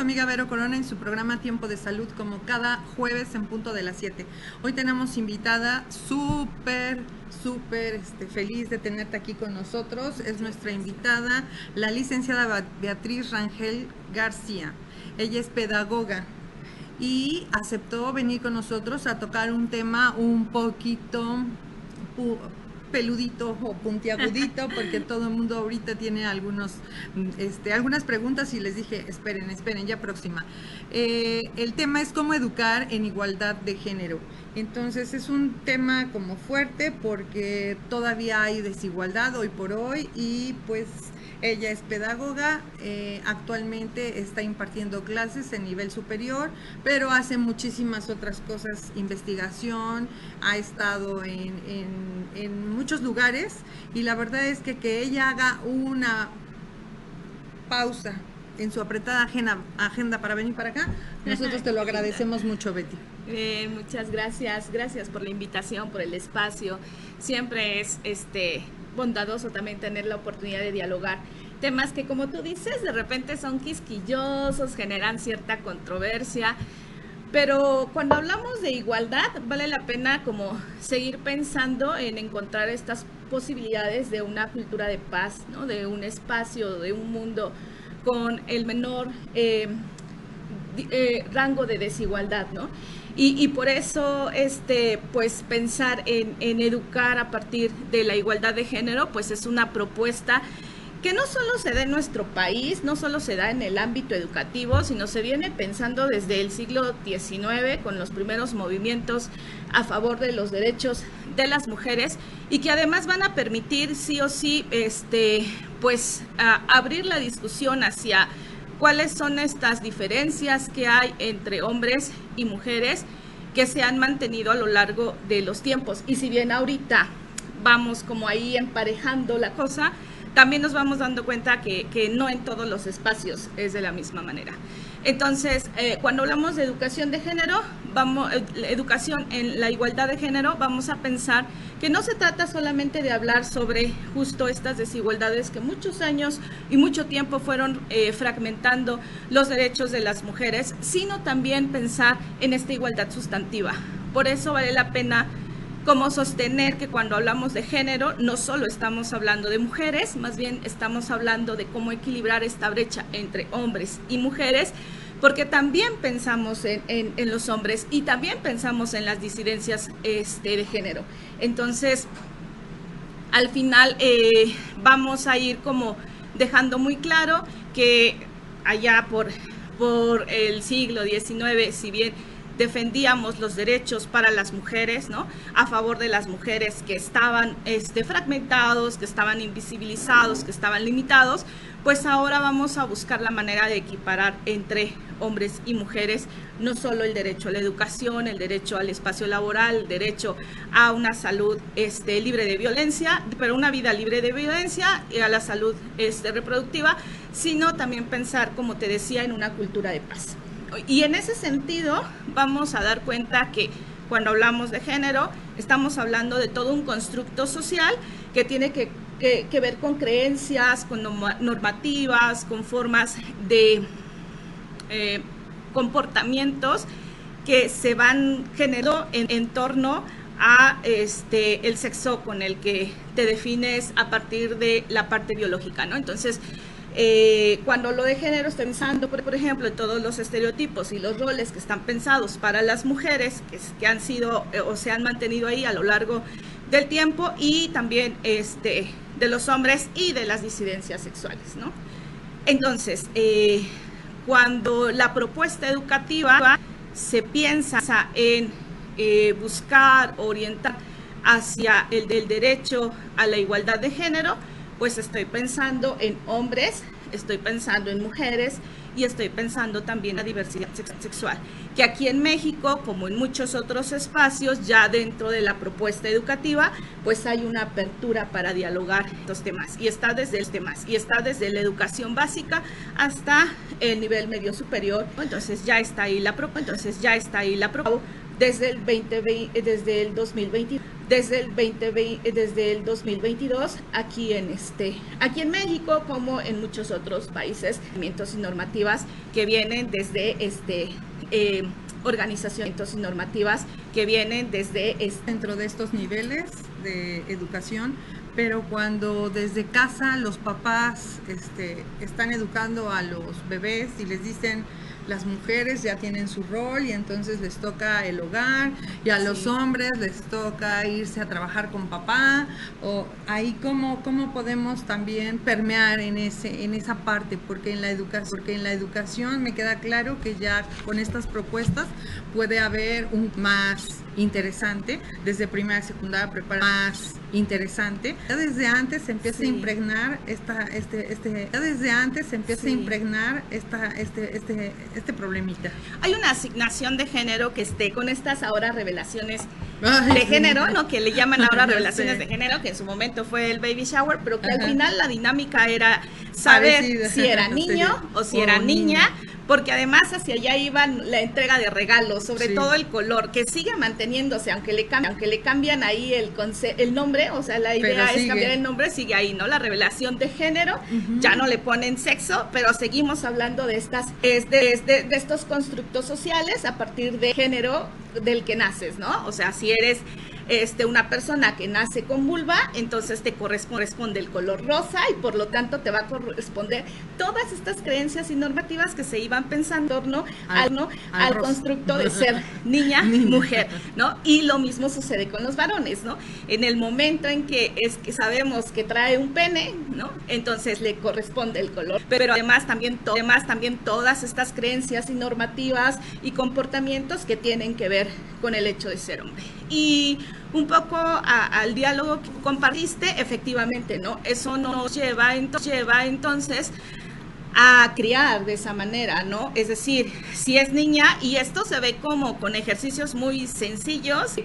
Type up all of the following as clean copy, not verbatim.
amiga Vero Corona en su programa Tiempo de Salud, como cada jueves en punto de las 7. Hoy tenemos invitada súper feliz de tenerte aquí con nosotros. Es nuestra invitada, la licenciada Beatriz Rangel García. Ella es pedagoga y aceptó venir con nosotros a tocar un tema un poquito peludito o puntiagudito, porque todo el mundo ahorita tiene algunas preguntas y les dije, esperen, ya próxima. El tema es cómo educar en igualdad de género. Entonces es un tema como fuerte porque todavía hay desigualdad hoy por hoy y pues ella es pedagoga, actualmente está impartiendo clases en nivel superior, pero hace muchísimas otras cosas, investigación, ha estado en muchos lugares y la verdad es que ella haga una pausa en su apretada agenda para venir para acá, nosotros te lo agradecemos mucho, Betty. Muchas gracias por la invitación, por el espacio. Siempre es bondadoso también tener la oportunidad de dialogar temas que, como tú dices, de repente son quisquillosos, generan cierta controversia, pero cuando hablamos de igualdad vale la pena como seguir pensando en encontrar estas posibilidades de una cultura de paz, ¿no? De un espacio, de un mundo con el menor rango de desigualdad, ¿no? Y por eso, pues pensar en educar a partir de la igualdad de género, pues es una propuesta que no solo se da en nuestro país, no solo se da en el ámbito educativo, sino se viene pensando desde el siglo XIX con los primeros movimientos a favor de los derechos de las mujeres y que además van a permitir sí o sí, pues abrir la discusión hacia cuáles son estas diferencias que hay entre hombres y mujeres que se han mantenido a lo largo de los tiempos. Y si bien ahorita vamos como ahí emparejando la cosa, también nos vamos dando cuenta que no en todos los espacios es de la misma manera. Entonces, cuando hablamos de educación de género, educación en la igualdad de género, vamos a pensar que no se trata solamente de hablar sobre justo estas desigualdades que muchos años y mucho tiempo fueron fragmentando los derechos de las mujeres, sino también pensar en esta igualdad sustantiva. Por eso vale la pena como sostener que cuando hablamos de género no solo estamos hablando de mujeres, más bien estamos hablando de cómo equilibrar esta brecha entre hombres y mujeres, porque también pensamos en los hombres y también pensamos en las disidencias de género. Entonces, al final vamos a ir como dejando muy claro que allá por el siglo XIX, si bien defendíamos los derechos para las mujeres, ¿no? A favor de las mujeres que estaban fragmentados, que estaban invisibilizados, que estaban limitados, pues ahora vamos a buscar la manera de equiparar entre hombres y mujeres, no solo el derecho a la educación, el derecho al espacio laboral, el derecho a una salud libre de violencia, pero una vida libre de violencia y a la salud reproductiva, sino también pensar, como te decía, en una cultura de paz. Y en ese sentido vamos a dar cuenta que cuando hablamos de género estamos hablando de todo un constructo social que tiene que ver con creencias, con normativas, con formas de comportamientos que se van generando en torno a el sexo con el que te defines a partir de la parte biológica, ¿no? Entonces, cuando lo de género estoy pensando, por ejemplo, en todos los estereotipos y los roles que están pensados para las mujeres, que han sido o se han mantenido ahí a lo largo del tiempo, y también de los hombres y de las disidencias sexuales, ¿no? Entonces, cuando la propuesta educativa se piensa en buscar, orientar hacia el del derecho a la igualdad de género, pues estoy pensando en hombres, estoy pensando en mujeres y estoy pensando también en la diversidad sexual, que aquí en México, como en muchos otros espacios, ya dentro de la propuesta educativa, pues hay una apertura para dialogar estos temas, y está desde la educación básica hasta el nivel medio superior. Entonces ya está ahí la propuesta, desde el 2020, desde el 2020, desde desde el 2022 aquí en México, como en muchos otros países, y normativas que vienen desde organizaciones y normativas que vienen desde dentro de estos niveles de educación, pero cuando desde casa los papás están educando a los bebés y les dicen las mujeres ya tienen su rol y entonces les toca el hogar y a los hombres les toca irse a trabajar con papá, o ahí cómo podemos también permear en esa parte, porque en la educación me queda claro que ya con estas propuestas puede haber un más interesante desde primaria, secundaria, preparación más interesante. Ya desde antes se empieza a impregnar este problemita. Hay una asignación de género que con estas ahora revelaciones de género, ¿no? Que le llaman ahora revelaciones de género, que en su momento fue el baby shower, pero que al final la dinámica era saber si era niño o si era niña, porque además hacia allá iban la entrega de regalos, sobre todo el color, que sigue manteniéndose, aunque le cambian ahí el nombre, o sea, la idea es cambiar el nombre, sigue ahí, ¿no? La revelación de género, ya no le ponen sexo, pero seguimos hablando de de estos constructos sociales a partir de género del que naces, ¿no? O sea, si eres una persona que nace con vulva, entonces te corresponde el color rosa y por lo tanto te va a corresponder todas estas creencias y normativas que se iban pensando en torno al constructo de ser niña, mujer, ¿no? Y lo mismo sucede con los varones, ¿no? En el momento en que sabemos que trae un pene, ¿no? Entonces le corresponde el color, pero además también todas estas creencias y normativas y comportamientos que tienen que ver con el hecho de ser hombre. Y un poco al diálogo que compartiste, efectivamente, ¿no? Eso nos lleva entonces a criar de esa manera, ¿no? Es decir, si es niña, y esto se ve como con ejercicios muy sencillos,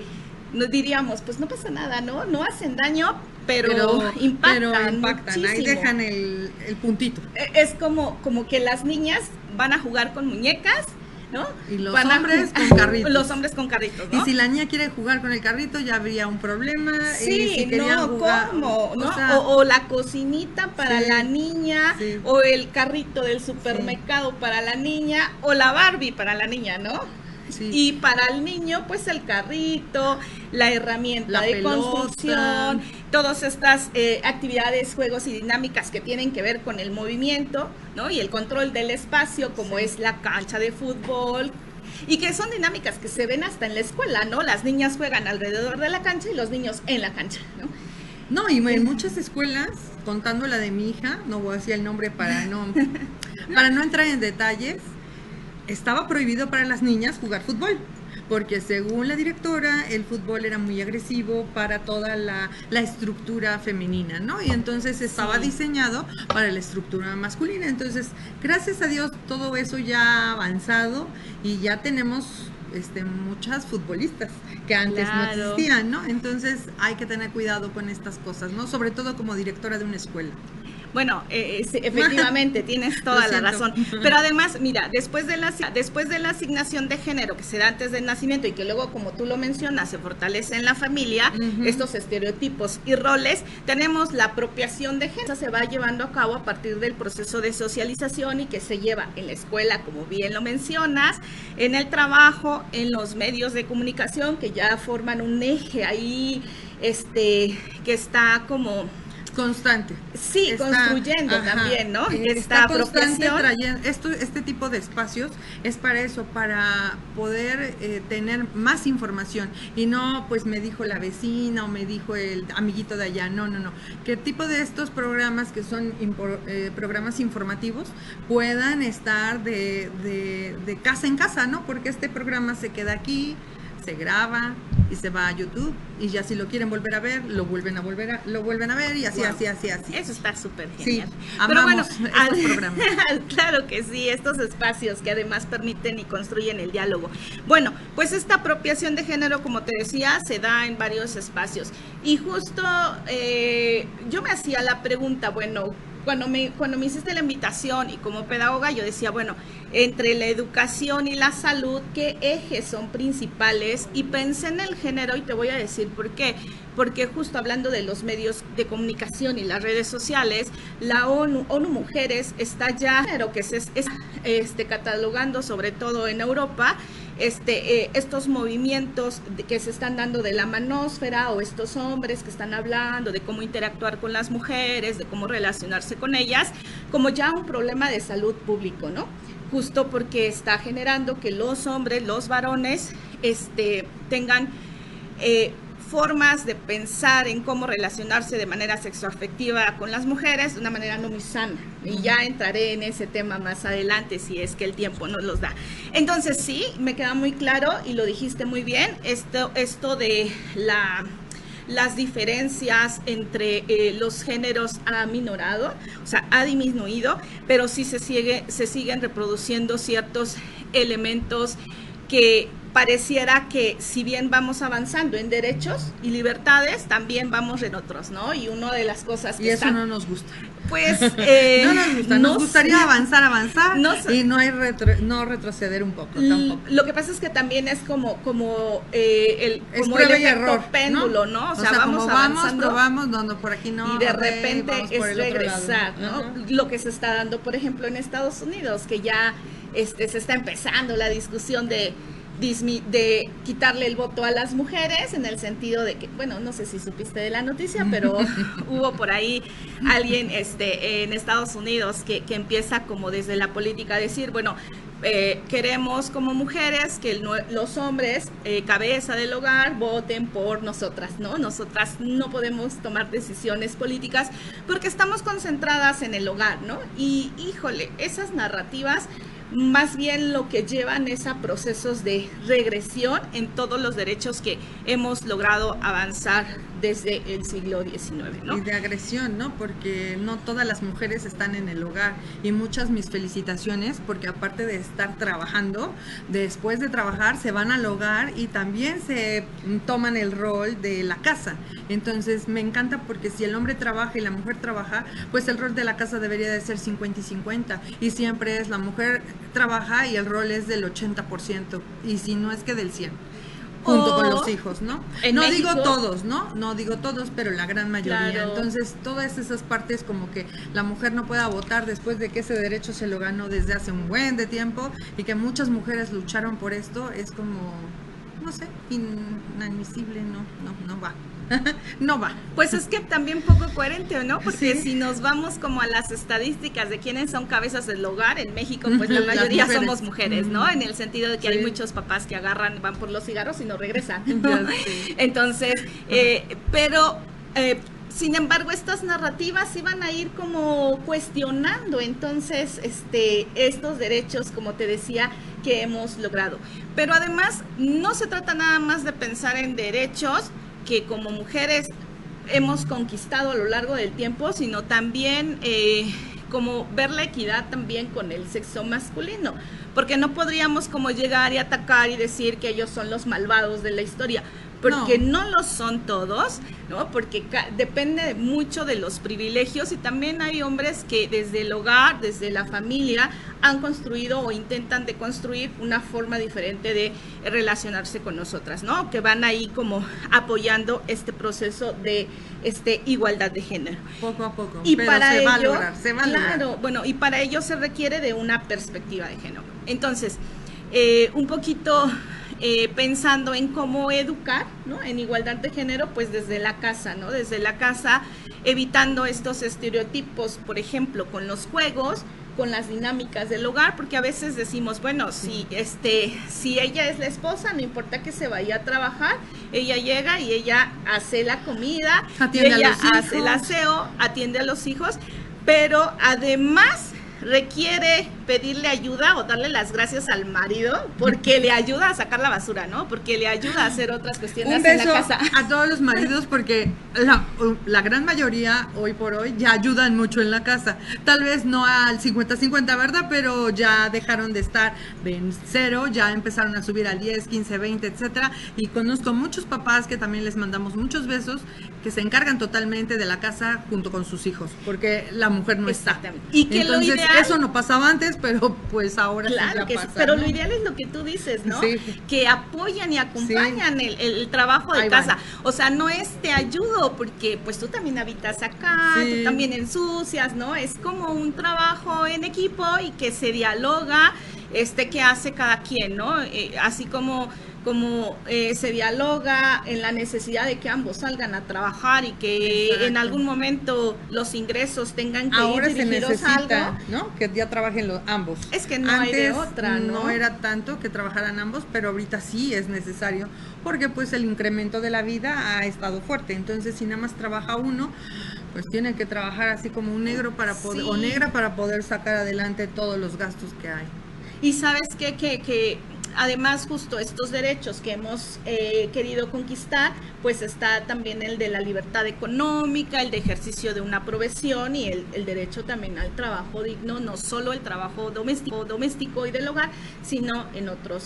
nos diríamos, pues no pasa nada, ¿no? No hacen daño, pero impactan muchísimo. Ahí dejan el puntito. Es como que las niñas van a jugar con muñecas, ¿no? Y los hombres con carritos. Los hombres con carritos, ¿no? Y si la niña quiere jugar con el carrito, ya habría un problema. Sí, y si jugar, ¿cómo? ¿No? O sea, o la cocinita para la niña, o el carrito del supermercado para la niña, o la Barbie para la niña, ¿no? Sí. Y para el niño, pues el carrito, la herramienta de construcción, todas estas actividades, juegos y dinámicas que tienen que ver con el movimiento, ¿no? Y el control del espacio, como es la cancha de fútbol, y que son dinámicas que se ven hasta en la escuela, ¿no? Las niñas juegan alrededor de la cancha y los niños en la cancha, ¿no? No, y en muchas escuelas, contando la de mi hija, no voy a decir el nombre para no entrar en detalles, estaba prohibido para las niñas jugar fútbol, porque según la directora, el fútbol era muy agresivo para toda la estructura femenina, ¿no? Y entonces estaba diseñado para la estructura masculina. Entonces, gracias a Dios, todo eso ya ha avanzado y ya tenemos muchas futbolistas que antes no existían, ¿no? Entonces, hay que tener cuidado con estas cosas, ¿no? Sobre todo como directora de una escuela. Bueno, efectivamente, tienes toda la razón. Pero además, mira, después de la asignación de género que se da antes del nacimiento y que luego, como tú lo mencionas, se fortalece en la familia, estos estereotipos y roles, tenemos la apropiación de género. Se va llevando a cabo a partir del proceso de socialización y que se lleva en la escuela, como bien lo mencionas, en el trabajo, en los medios de comunicación, que ya forman un eje ahí, que está como constante. Sí, está construyendo también, ¿no? Esta apropiación. Este tipo de espacios es para eso, para poder tener más información y no, pues me dijo la vecina o me dijo el amiguito de allá, no. ¿Qué tipo de estos programas que son programas informativos puedan estar de casa en casa, ¿no? Porque este programa se queda aquí, se graba y se va a YouTube y ya si lo quieren volver a ver, lo vuelven a ver y así. Eso está súper genial. Sí, pero bueno, estos programas. Claro que sí, estos espacios que además permiten y construyen el diálogo. Bueno, pues esta apropiación de género, como te decía, se da en varios espacios. Y justo yo me hacía la pregunta, bueno, cuando me hiciste la invitación y como pedagoga yo decía, bueno, entre la educación y la salud, ¿qué ejes son principales? Y pensé en el género y te voy a decir por qué. porque justo hablando de los medios de comunicación y las redes sociales, la ONU Mujeres está ya, pero que se está catalogando, sobre todo en Europa, estos movimientos que se están dando de la manósfera, o estos hombres que están hablando de cómo interactuar con las mujeres, de cómo relacionarse con ellas, como ya un problema de salud público, ¿no? Justo porque está generando que los hombres, los varones, tengan formas de pensar en cómo relacionarse de manera sexoafectiva con las mujeres de una manera no muy sana. Y ya entraré en ese tema más adelante si es que el tiempo nos los da. Entonces sí, me queda muy claro y lo dijiste muy bien, esto de las diferencias entre los géneros ha aminorado, o sea, ha disminuido, pero sí se siguen reproduciendo ciertos elementos que pareciera que si bien vamos avanzando en derechos y libertades, también vamos en otros, ¿no? Y una de las cosas que no nos gusta. Pues no nos gusta, nos gustaría avanzar y no retroceder un poco tampoco. Lo que pasa es que también es como el efecto error, péndulo, ¿no? O sea, vamos avanzando, probamos, no, por aquí no. Y de repente es regresar, lado, ¿no? Lo que se está dando, por ejemplo, en Estados Unidos, que ya se está empezando la discusión de quitarle el voto a las mujeres, en el sentido de que, bueno, no sé si supiste de la noticia, pero hubo por ahí alguien en Estados Unidos que empieza como desde la política a decir, bueno, queremos como mujeres que los hombres, cabeza del hogar, voten por nosotras, ¿no? Nosotras no podemos tomar decisiones políticas porque estamos concentradas en el hogar, ¿no? Y, híjole, esas narrativas más bien lo que llevan es a procesos de regresión en todos los derechos que hemos logrado avanzar desde el siglo XIX, ¿no? Y de agresión, ¿no? Porque no todas las mujeres están en el hogar, y muchas mis felicitaciones, porque aparte de estar trabajando, después de trabajar se van al hogar y también se toman el rol de la casa. Entonces me encanta, porque si el hombre trabaja y la mujer trabaja, pues el rol de la casa debería de ser 50 y 50, y siempre es la mujer trabaja y el rol es del 80%, y si no es que del 100%. Junto con los hijos, ¿no? No México, digo todos, ¿no? No digo todos, pero la gran mayoría. Claro. Entonces, todas esas partes, como que la mujer no pueda votar después de que ese derecho se lo ganó desde hace un buen de tiempo, y que muchas mujeres lucharon por esto, es como, no sé, inadmisible, no va. No va. Pues es que también poco coherente, ¿no? Porque si nos vamos como a las estadísticas de quiénes son cabezas del hogar en México, pues la mayoría somos mujeres, ¿no? En el sentido de que hay muchos papás que van por los cigarros y no regresan, ¿no? Entonces, pero sin embargo, estas narrativas iban a ir como cuestionando entonces estos derechos, como te decía, que hemos logrado. Pero además, no se trata nada más de pensar en derechos que como mujeres hemos conquistado a lo largo del tiempo, sino también como ver la equidad también con el sexo masculino, porque no podríamos como llegar y atacar y decir que ellos son los malvados de la historia, porque no lo son todos, ¿no? Porque depende mucho de los privilegios, y también hay hombres que desde el hogar, desde la familia, han construido o intentan de construir una forma diferente de relacionarse con nosotras, ¿no? Que van ahí como apoyando este proceso de igualdad de género. Poco a poco, y pero para se va a ello, lograr. Claro, bueno, y para ello se requiere de una perspectiva de género. Entonces, un poquito pensando en cómo educar, ¿no? En igualdad de género, pues desde la casa, ¿no? Desde la casa, evitando estos estereotipos, por ejemplo, con los juegos, con las dinámicas del hogar, porque a veces decimos, bueno, si ella es la esposa, no importa que se vaya a trabajar, ella llega y ella hace la comida, ella hace el aseo, atiende a los hijos, pero además requiere pedirle ayuda o darle las gracias al marido porque le ayuda a sacar la basura, ¿no? Porque le ayuda a hacer otras cuestiones en la casa. A todos los maridos, porque la gran mayoría hoy por hoy ya ayudan mucho en la casa. Tal vez no al 50-50, ¿verdad? Pero ya dejaron de estar en 0, ya empezaron a subir al 10, 15, 20, etcétera. Y conozco muchos papás, que también les mandamos muchos besos, que se encargan totalmente de la casa junto con sus hijos, porque la mujer no está. Y que entonces, lo ideal, eso no pasaba antes, pero pues ahora claro sí ya que pasa, sí, pero ¿no? lo ideal es lo que tú dices, ¿no? Sí. Que apoyan y acompañan el trabajo de Ahí casa. van. O sea, no es te ayudo porque pues tú también habitas acá, Sí. tú también ensucias, ¿no? Es como un trabajo en equipo y que se dialoga que hace cada quien, ¿no? Así como se dialoga en la necesidad de que ambos salgan a trabajar y que Exacto. en algún momento los ingresos tengan que Ahora ir se dirigidos a necesita, algo. ¿no? Que ya trabajen ambos. Es que no hay Antes de otra, ¿no? no era tanto que trabajaran ambos, pero ahorita sí es necesario, porque pues el incremento de la vida ha estado fuerte. Entonces, si nada más trabaja uno, pues tiene que trabajar así como un negro para poder, Sí. o negra para poder sacar adelante todos los gastos que hay. Y sabes qué? Que además justo estos derechos que hemos querido conquistar, pues está también el de la libertad económica, el de ejercicio de una profesión y el derecho también al trabajo digno, no solo el trabajo doméstico y del hogar, sino en otros.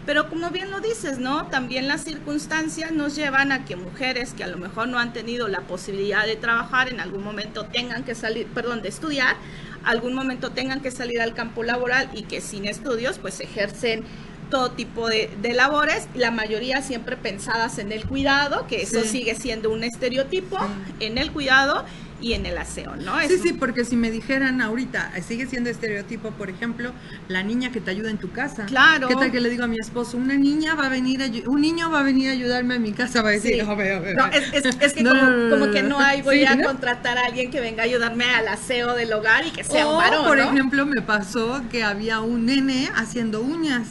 Pero como bien lo dices, ¿no? También las circunstancias nos llevan a que mujeres que a lo mejor no han tenido la posibilidad de trabajar, en algún momento tengan que salir, de estudiar, algún momento tengan que salir al campo laboral y que sin estudios pues ejercen todo tipo de labores, la mayoría siempre pensadas en el cuidado, que eso sigue siendo un estereotipo, en el cuidado y en el aseo, ¿no? Sí, porque si me dijeran ahorita, sigue siendo estereotipo, por ejemplo, la niña que te ayuda en tu casa. Claro. ¿Qué tal que le digo a mi esposo, un niño va a venir a ayudarme a mi casa? Va a decir, sí. a ver. No, es que como que no hay, voy a contratar a alguien que venga a ayudarme al aseo del hogar y que sea un varón, por ¿no? ejemplo, me pasó que había un nene haciendo uñas.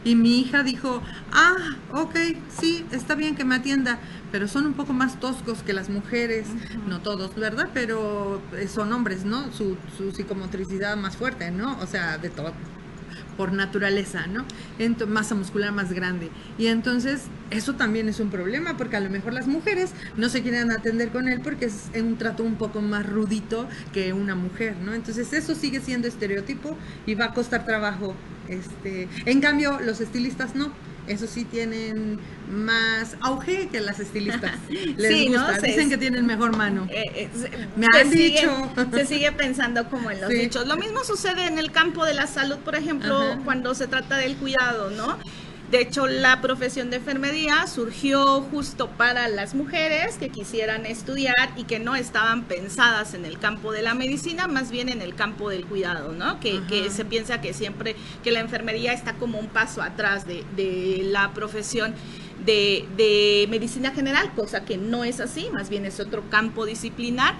Y mi hija dijo, ok, sí, está bien que me atienda, pero son un poco más toscos que las mujeres, no todos, ¿verdad? Pero son hombres, ¿no? Su psicomotricidad más fuerte, ¿no? O sea, de todo, por naturaleza, ¿no? Masa muscular más grande. Y entonces, eso también es un problema, porque a lo mejor las mujeres no se quieren atender con él porque es un trato un poco más rudito que una mujer, ¿no? Entonces, eso sigue siendo estereotipo y va a costar trabajo. En cambio, los estilistas no. Eso sí tienen más auge que las estilistas. Les gusta, ¿no? Dicen que tienen mejor mano. Me han dicho. Se sigue pensando como en los dichos. Lo mismo sucede en el campo de la salud, por ejemplo, cuando se trata del cuidado, ¿no? De hecho, la profesión de enfermería surgió justo para las mujeres que quisieran estudiar y que no estaban pensadas en el campo de la medicina, más bien en el campo del cuidado, ¿no? Que se piensa que siempre, que la enfermería está como un paso atrás de la profesión de medicina general, cosa que no es así, más bien es otro campo disciplinar.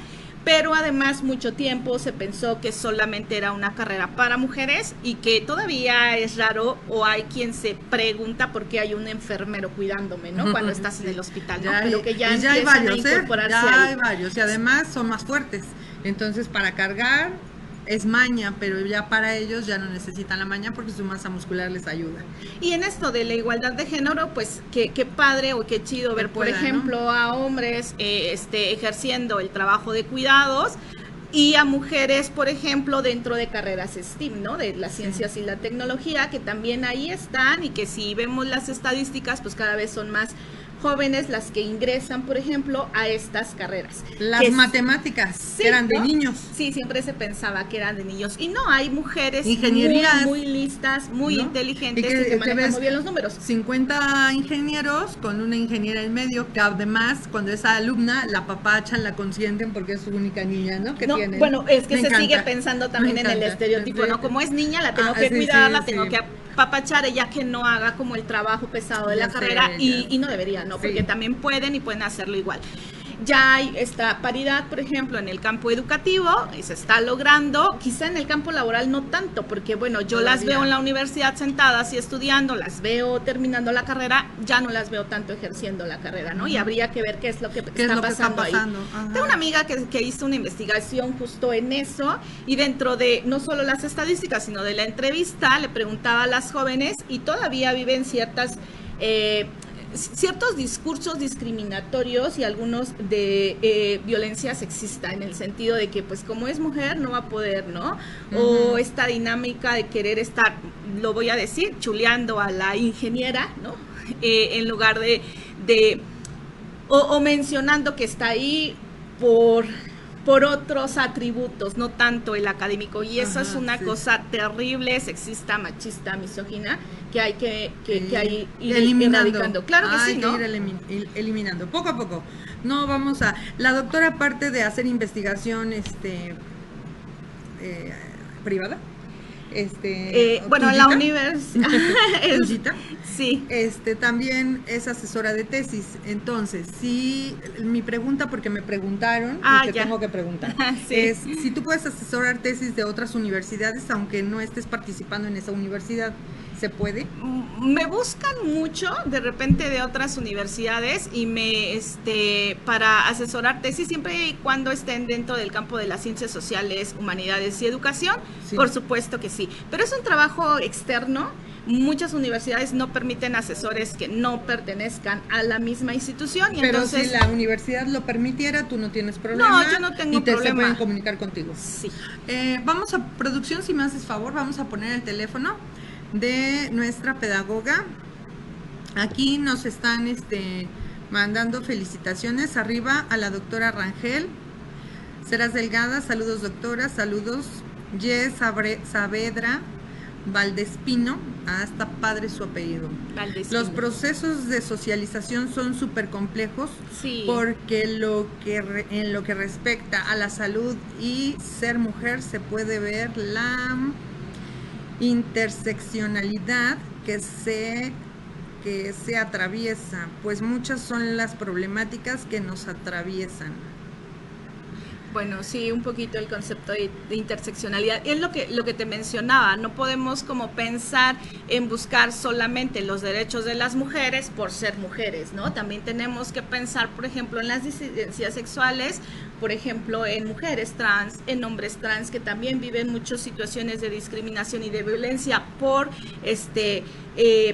Pero además mucho tiempo se pensó que solamente era una carrera para mujeres y que todavía es raro o hay quien se pregunta por qué hay un enfermero cuidándome, ¿no? Cuando estás en el hospital, ¿no? Pero que ya empiezan hay varios, a incorporarse ya ahí. Hay varios y además son más fuertes. Entonces para cargar es maña, pero ya para ellos ya no necesitan la maña porque su masa muscular les ayuda. Y en esto de la igualdad de género, pues qué padre o qué chido ver, por ejemplo, ¿no? A hombres ejerciendo el trabajo de cuidados y a mujeres, por ejemplo, dentro de carreras STEAM, ¿no? De las ciencias y la tecnología, que también ahí están y que si vemos las estadísticas, pues cada vez son más jóvenes las que ingresan, por ejemplo, a estas carreras. Las matemáticas eran de niños. Sí, siempre se pensaba que eran de niños. Y no, hay mujeres muy listas, muy inteligentes y que manejan muy bien los números. 50 ingenieros con una ingeniera en medio, que además, cuando es alumna, la papachan, la consienten porque es su única niña, ¿no? Que tienen. Bueno, es que se sigue pensando también en el estereotipo, ¿no? Como es niña, la tengo que cuidar, la tengo que papachar, ella que no haga como el trabajo pesado de la carrera y no debería, ¿no? Porque también pueden hacerlo igual. Ya hay esta paridad, por ejemplo, en el campo educativo, y se está logrando, quizá en el campo laboral no tanto, porque bueno, yo las veo en la universidad sentadas y estudiando, las veo terminando la carrera, ya no las veo tanto ejerciendo la carrera, ¿no? Y habría que ver qué es lo que está pasando ahí. Tengo una amiga que hizo una investigación justo en eso, y dentro de no solo las estadísticas, sino de la entrevista, le preguntaba a las jóvenes, y todavía viven ciertos discursos discriminatorios y algunos de violencia sexista, en el sentido de que pues como es mujer no va a poder, ¿no? O esta dinámica de querer estar, lo voy a decir, chuleando a la ingeniera, ¿no? En lugar de o mencionando que está ahí por otros atributos, no tanto el académico, y eso es una cosa terrible, sexista, machista, misógina, que hay que ir eliminando. Claro que sí, ¿no? Hay que ir eliminando, poco a poco. No vamos a... La doctora, aparte de hacer investigación privada, bueno, en la universidad. Sí. También es asesora de tesis. Entonces, sí, mi pregunta, porque me preguntaron, y te tengo que preguntar, sí, es si tú puedes asesorar tesis de otras universidades, aunque no estés participando en esa universidad. ¿Se puede? Me buscan mucho de repente de otras universidades y para asesorar tesis, siempre y cuando estén dentro del campo de las ciencias sociales, humanidades y educación, sí, por supuesto que sí. Pero es un trabajo externo. Muchas universidades no permiten asesores que no pertenezcan a la misma institución. Y pero entonces, si la universidad lo permitiera, tú no tienes problema. No, yo no tengo problema. Se pueden comunicar contigo. Sí. Vamos a producción, si me haces favor, vamos a poner el teléfono de nuestra pedagoga. Aquí nos están mandando felicitaciones arriba a la doctora Rangel Ceras Delgada. Saludos, doctora. Saludos. Yes Saavedra Valdespino. Está padre su apellido. Valdespino. Los procesos de socialización son súper complejos, sí, porque en lo que respecta a la salud y ser mujer se puede ver la interseccionalidad que se atraviesa, pues muchas son las problemáticas que nos atraviesan. Bueno, sí, un poquito el concepto de interseccionalidad. Es lo que te mencionaba, no podemos como pensar en buscar solamente los derechos de las mujeres por ser mujeres, ¿no? También tenemos que pensar, por ejemplo, en las disidencias sexuales, por ejemplo, en mujeres trans, en hombres trans, que también viven muchas situaciones de discriminación y de violencia por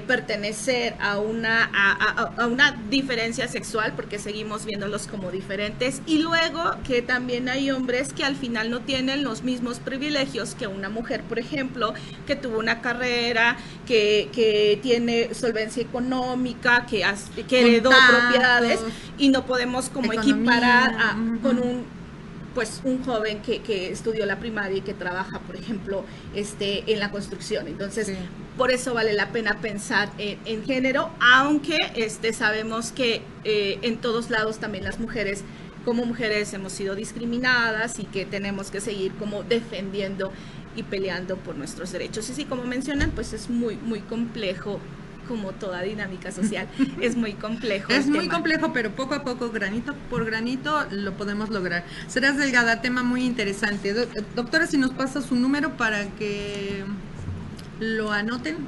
pertenecer a una diferencia sexual, porque seguimos viéndolos como diferentes, y luego que también hay hombres que al final no tienen los mismos privilegios que una mujer, por ejemplo, que tuvo una carrera, que tiene solvencia económica, que heredó propiedades, y no podemos como equiparar con un joven que estudió la primaria y que trabaja, por ejemplo, en la construcción. Entonces, sí, por eso vale la pena pensar en género, aunque sabemos que en todos lados también las mujeres, como mujeres, hemos sido discriminadas y que tenemos que seguir como defendiendo y peleando por nuestros derechos. Y sí, como mencionan, pues es muy, muy complejo, como toda dinámica social, es muy complejo. Es muy complejo, pero poco a poco, granito por granito, lo podemos lograr. Ceras Delgada, tema muy interesante. Doctora, si nos pasa su número para que lo anoten.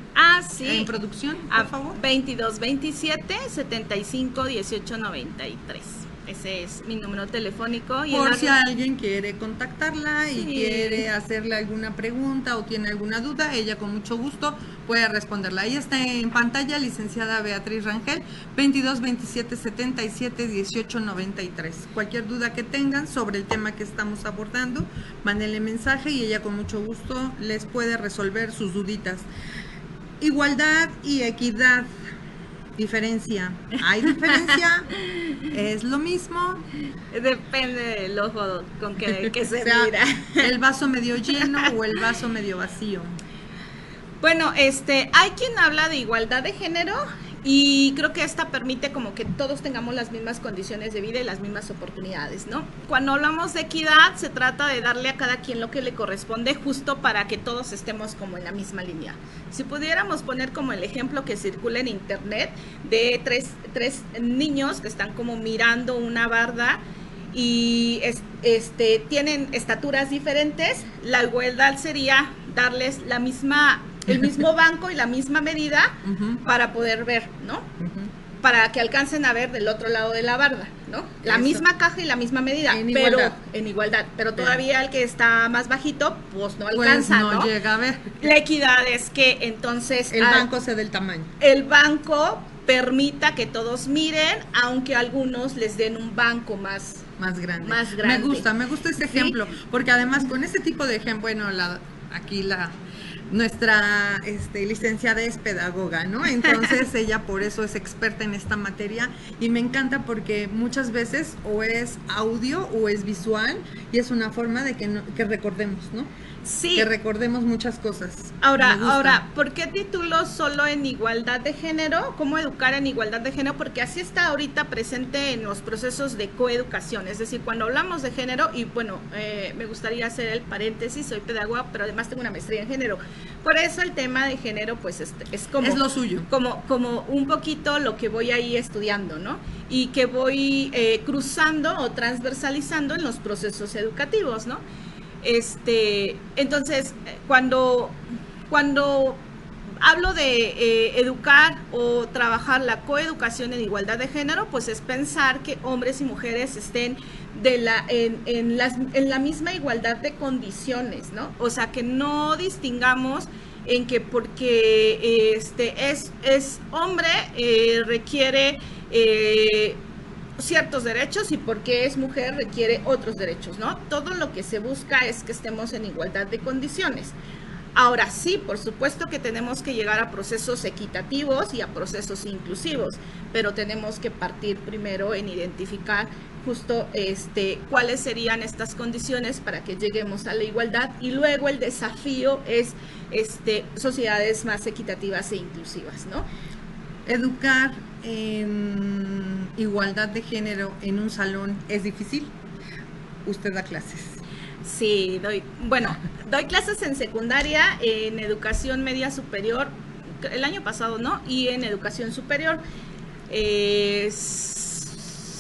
Sí. En producción, por favor. 2227 75 18 93. Ese es mi número telefónico. Y por si alguien quiere contactarla y quiere hacerle alguna pregunta o tiene alguna duda, ella con mucho gusto puede responderla. Ahí está en pantalla, licenciada Beatriz Rangel, 22 27 77 18 93. Cualquier duda que tengan sobre el tema que estamos abordando, mándenle mensaje y ella con mucho gusto les puede resolver sus duditas. Igualdad y equidad. Diferencia. ¿Hay diferencia? ¿Es lo mismo? Depende del ojo con que se mira. ¿El vaso medio lleno o el vaso medio vacío? Bueno, hay quien habla de igualdad de género y creo que esta permite como que todos tengamos las mismas condiciones de vida y las mismas oportunidades, ¿no? Cuando hablamos de equidad, se trata de darle a cada quien lo que le corresponde justo para que todos estemos como en la misma línea. Si pudiéramos poner como el ejemplo que circula en internet de tres niños que están como mirando una barda y tienen estaturas diferentes, la igualdad sería darles el mismo banco y la misma medida para poder ver, ¿no? Para que alcancen a ver del otro lado de la barda, ¿no? La misma caja y la misma medida, pero en igualdad. Pero todavía el que está más bajito, pues no alcanza, pues no llega a ver. La equidad es que entonces el banco se dé el tamaño. El banco permita que todos miren, aunque algunos les den un banco más grande. Me gusta ese ejemplo, porque además con ese tipo de ejemplo, bueno, aquí nuestra licenciada es pedagoga, ¿no? Entonces ella por eso es experta en esta materia y me encanta porque muchas veces o es audio o es visual y es una forma de que recordemos, ¿no? Sí. Que recordemos muchas cosas. Ahora, ¿por qué título solo en igualdad de género? ¿Cómo educar en igualdad de género? Porque así está ahorita presente en los procesos de coeducación. Es decir, cuando hablamos de género, y bueno, me gustaría hacer el paréntesis, soy pedagoga, pero además tengo una maestría en género. Por eso el tema de género, pues es como... Es lo suyo. Como un poquito lo que voy ahí estudiando, ¿no? Y que voy cruzando o transversalizando en los procesos educativos, ¿no? Entonces, cuando hablo de educar o trabajar la coeducación en igualdad de género, pues es pensar que hombres y mujeres estén en la misma igualdad de condiciones, ¿no? O sea, que no distingamos en que porque es hombre requiere ciertos derechos y porque es mujer requiere otros derechos, ¿no? Todo lo que se busca es que estemos en igualdad de condiciones. Ahora sí, por supuesto que tenemos que llegar a procesos equitativos y a procesos inclusivos, pero tenemos que partir primero en identificar justo cuáles serían estas condiciones para que lleguemos a la igualdad y luego el desafío es sociedades más equitativas e inclusivas, ¿no? Educar en igualdad de género en un salón es difícil. Usted da clases. Sí, doy clases en secundaria, en educación media superior, el año pasado, ¿no? Y en educación superior.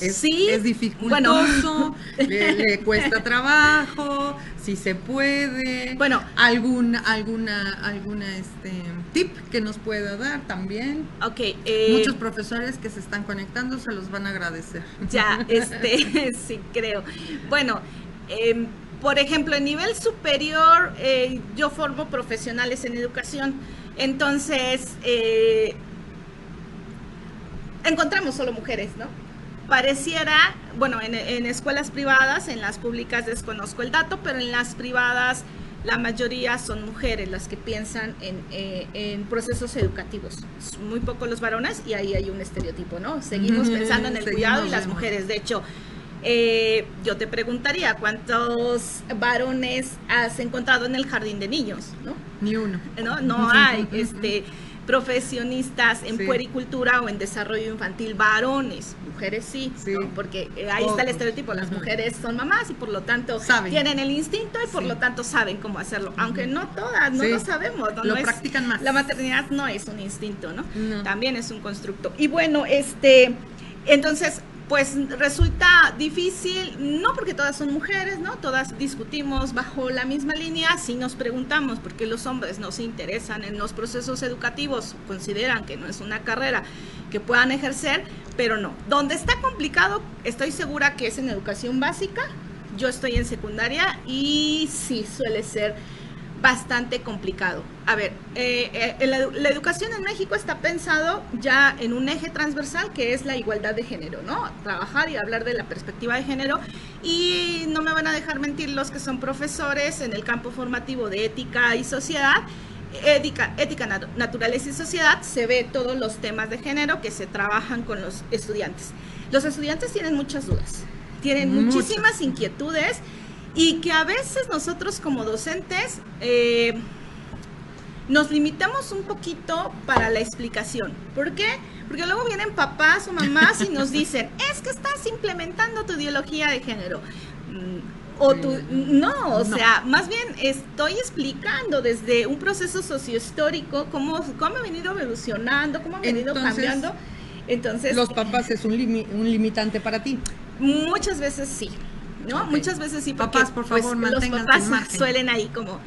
Sí, es dificultoso, le cuesta trabajo, si se puede. Bueno, alguna tip que nos pueda dar también. Okay, muchos profesores que se están conectando se los van a agradecer. Ya, sí creo. Bueno, por ejemplo, en nivel superior, yo formo profesionales en educación, entonces encontramos solo mujeres, ¿no? Pareciera, bueno, en escuelas privadas, en las públicas desconozco el dato, pero en las privadas la mayoría son mujeres las que piensan en procesos educativos. Muy pocos los varones y ahí hay un estereotipo, ¿no? Seguimos pensando en el cuidado y las mujeres. De hecho, yo te preguntaría, ¿cuántos varones has encontrado en el jardín de niños? ¿No? Ni uno. No hay profesionistas en puericultura o en desarrollo infantil varones, mujeres sí, ¿no? Porque ahí está el estereotipo, las mujeres son mamás y por lo tanto tienen el instinto y por lo tanto saben cómo hacerlo, aunque no todas, no lo sabemos, lo practican más. La maternidad no es un instinto, ¿no? También es un constructo. Y bueno, entonces pues resulta difícil, no porque todas son mujeres, ¿no? Todas discutimos bajo la misma línea, si nos preguntamos por qué los hombres no se interesan en los procesos educativos, consideran que no es una carrera que puedan ejercer, pero no. Donde está complicado, estoy segura que es en educación básica, yo estoy en secundaria y sí suele ser bastante complicado. A ver, la educación en México está pensado ya en un eje transversal que es la igualdad de género, ¿no? Trabajar y hablar de la perspectiva de género y no me van a dejar mentir los que son profesores en el campo formativo de ética y sociedad. Ética, naturaleza y sociedad, se ve todos los temas de género que se trabajan con los estudiantes. Los estudiantes tienen muchas dudas, tienen muchísimas inquietudes y que a veces nosotros como docentes nos limitamos un poquito para la explicación. ¿Por qué? Porque luego vienen papás o mamás y nos dicen, es que estás implementando tu ideología de género. Sea, más bien estoy explicando desde un proceso sociohistórico cómo ha venido evolucionando, cómo ha venido cambiando. Entonces, ¿los papás es un limitante para ti? Muchas veces sí, ¿no? Okay. Muchas veces sí, porque papás, por favor, pues, los papás suelen ahí como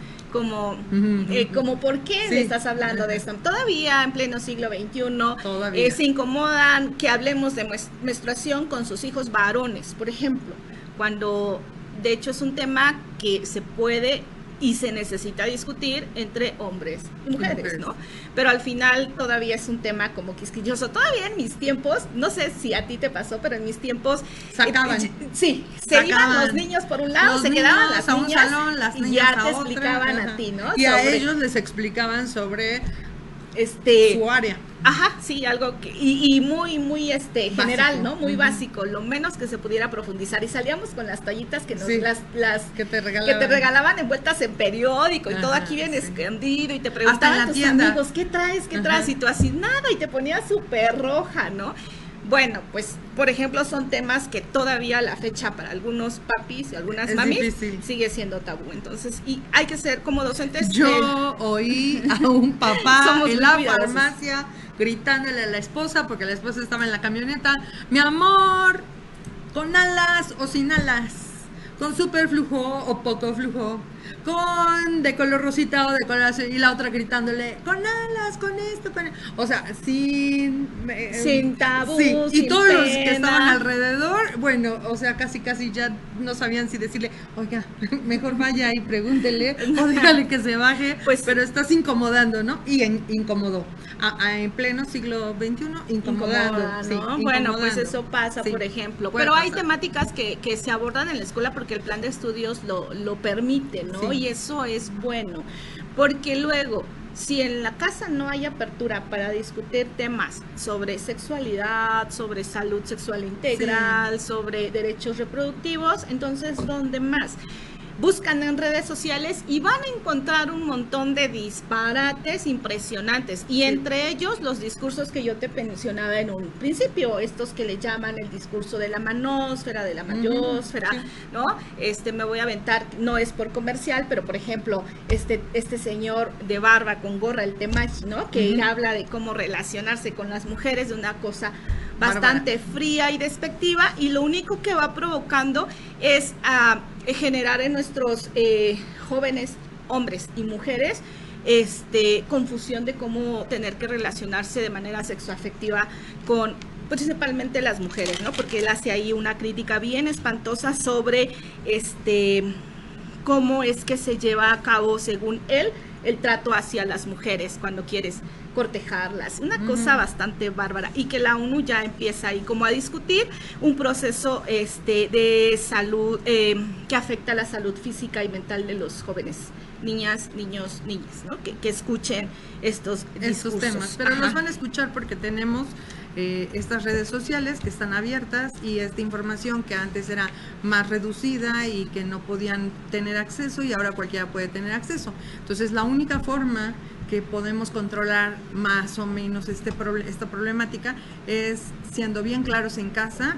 ¿por qué le estás hablando de esto? Todavía en pleno siglo XXI se incomodan que hablemos de menstruación con sus hijos varones, por ejemplo, cuando de hecho es un tema que se puede y se necesita discutir entre hombres y mujeres, ¿no? Pero al final todavía es un tema como quisquilloso. Todavía en mis tiempos, no sé si a ti te pasó, pero en mis tiempos sacaban. Sí, se iban los niños por un lado, se quedaban las a niñas un salón, las niñas y ya a te otra, explicaban ajá. a ti, ¿no? Y a ellos les explicaban sobre su área. Ajá, sí, algo que, y muy, muy general, ¿no? Muy básico, lo menos que se pudiera profundizar. Y salíamos con las toallitas que nos, las que te regalaban envueltas en periódico y todo aquí bien escondido, y te preguntaban tus amigos, ¿qué traes? ¿Qué traes? Y tú así, nada, y te ponías súper roja, ¿no? Bueno, pues, por ejemplo, son temas que todavía a la fecha para algunos papis y algunas mamis difícil. Sigue siendo tabú. Entonces, y hay que ser como docentes. Yo oí a un papá en la farmacia gritándole a la esposa, porque la esposa estaba en la camioneta: mi amor, con alas o sin alas, con super flujo o poco flujo, con de color rosita o de color azul, y la otra gritándole: con alas, con esto, con... O sea, sin tabú, sí. Y sin todos pena. los que estaban alrededor, bueno, o sea, casi ya no sabían si decirle: oiga, mejor vaya y pregúntele o dígale que se baje, pues, pero estás incomodando, ¿no? Y incomodó. En pleno siglo XXI, incomodando. ¿no? Sí, bueno, pues eso pasa, por ejemplo. Pero hay temáticas que se abordan en la escuela porque el plan de estudios lo permite, ¿no? Y eso es bueno, porque luego, si en la casa no hay apertura para discutir temas sobre sexualidad, sobre salud sexual integral, sobre derechos reproductivos, entonces, ¿dónde más? Buscan en redes sociales y van a encontrar un montón de disparates impresionantes, y entre ellos los discursos que yo te mencionaba en un principio, estos que le llaman el discurso de la manósfera, de la mayósfera, ¿no? Me voy a aventar, no es por comercial, pero por ejemplo, este señor de barba con gorra, el Temach, ¿no? Que habla de cómo relacionarse con las mujeres de una cosa bastante fría y despectiva, y lo único que va provocando es generar en nuestros jóvenes, hombres y mujeres, confusión de cómo tener que relacionarse de manera sexoafectiva con principalmente las mujeres, ¿no? Porque él hace ahí una crítica bien espantosa sobre cómo es que se lleva a cabo, según él, el trato hacia las mujeres cuando quieres cortejarlas, una cosa bastante bárbara, y que la ONU ya empieza ahí como a discutir un proceso de salud que afecta a la salud física y mental de los jóvenes, niñas, niños, niñas, ¿no? Que escuchen estos temas, pero los van a escuchar porque tenemos estas redes sociales que están abiertas, y esta información que antes era más reducida y que no podían tener acceso, y ahora cualquiera puede tener acceso. Entonces, la única forma que podemos controlar más o menos esta problemática es siendo bien claros en casa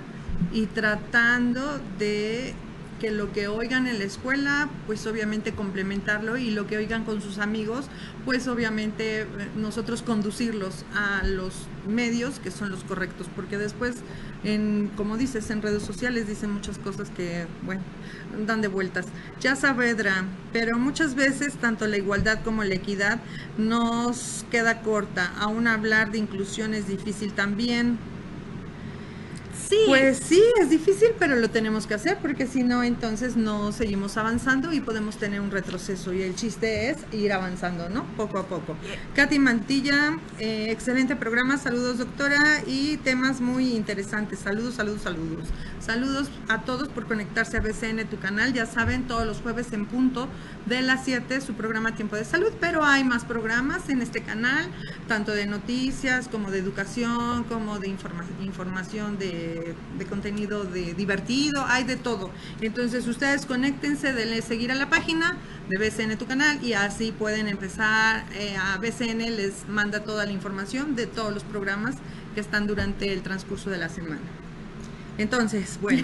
y tratando de que lo que oigan en la escuela, pues obviamente complementarlo, y lo que oigan con sus amigos, pues obviamente nosotros conducirlos a los medios que son los correctos, porque después, como dices, en redes sociales dicen muchas cosas que, bueno, dan de vueltas. Ya Saavedra, pero muchas veces tanto la igualdad como la equidad nos queda corta. Aún hablar de inclusión es difícil también. Sí. Pues sí, es difícil, pero lo tenemos que hacer, porque si no, entonces no seguimos avanzando y podemos tener un retroceso, y el chiste es ir avanzando, ¿no? Poco a poco. Katy Mantilla, excelente programa, saludos doctora, y temas muy interesantes, saludos, saludos, saludos. Saludos a todos por conectarse a BCN, tu canal, ya saben, todos los jueves en punto de las 7, su programa Tiempo de Salud, pero hay más programas en este canal, tanto de noticias, como de educación, como de información de contenido divertido, hay de todo. Entonces ustedes conéctense, denle seguir a la página de BCN, tu canal, y así pueden empezar. A BCN les manda toda la información de todos los programas que están durante el transcurso de la semana. Entonces, bueno,